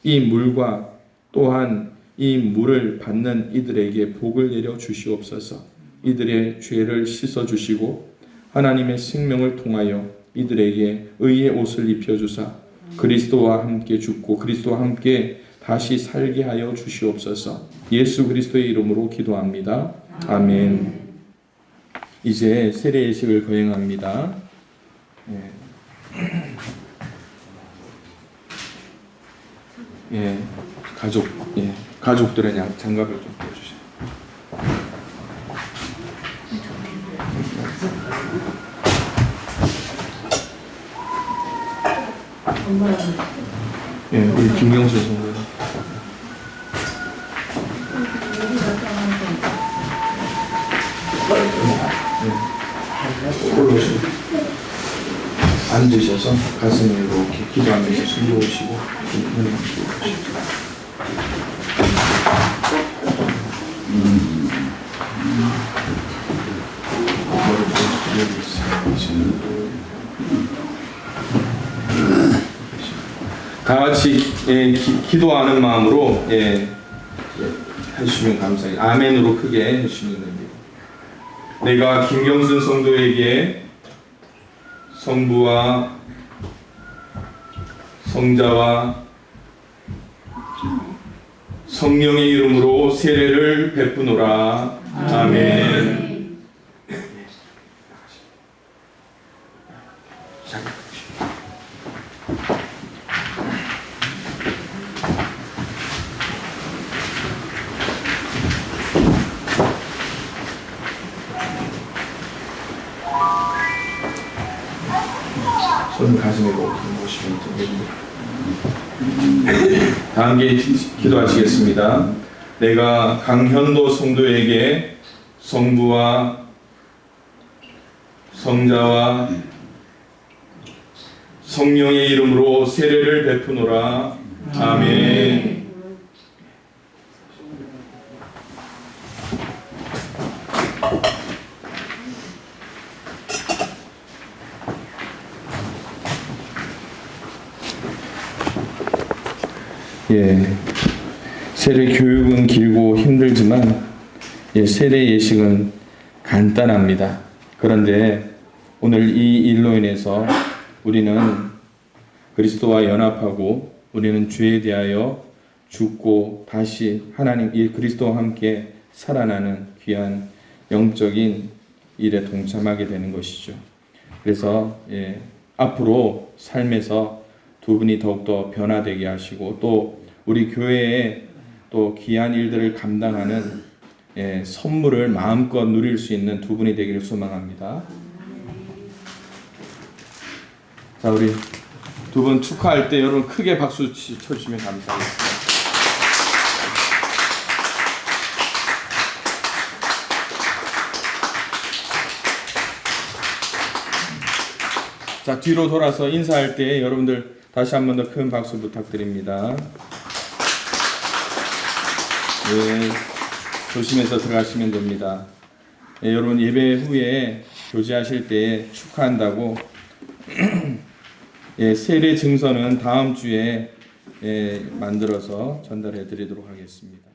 이 물과 또한 이 물을 받는 이들에게 복을 내려 주시옵소서. 이들의 죄를 씻어 주시고 하나님의 생명을 통하여 이들에게 의의 옷을 입혀주사 그리스도와 함께 죽고 그리스도와 함께 다시 살게 하여 주시옵소서. 예수 그리스도의 이름으로 기도합니다. 아멘. 이제 세례 예식을 거행합니다. 예, 가족들의 장갑을 좀 보여주세요. 예, 우리 김경수 선생님. 앉으셔서 가슴을 이렇게 기도하면서 숨 놓으시고 다 같이 기도하는 마음으로 해주시면 감사해요. 아멘으로 크게 해주시면 됩니다. 내가 김경순 성도에게 성부와 성자와 성령의 이름으로 세례를 베푸노라. 아멘. 손 가슴에 놓으시면 됩니다. 다 함께 기도하시겠습니다. 내가 강현도 성도에게 성부와 성자와 성령의 이름으로 세례를 베푸노라. 아멘. 세례 교육은 길고 힘들지만 세례 예식은 간단합니다. 그런데 오늘 이 일로 인해서 우리는 그리스도와 연합하고 우리는 죄에 대하여 죽고 다시 하나님 이 그리스도와 함께 살아나는 귀한 영적인 일에 동참하게 되는 것이죠. 그래서 앞으로 삶에서 두 분이 더욱더 변화되게 하시고 또 우리 교회에 또 귀한 일들을 감당하는 선물을 마음껏 누릴 수 있는 두 분이 되기를 소망합니다. 자, 우리 두 분 축하할 때 여러분 크게 박수 쳐주시면 감사하겠습니다. 자, 뒤로 돌아서 인사할 때 여러분들 다시 한 번 더 큰 박수 부탁드립니다. 조심해서 들어가시면 됩니다. 여러분 예배 후에 교제하실 때 축하한다고 세례 증서는 다음 주에 만들어서 전달해 드리도록 하겠습니다.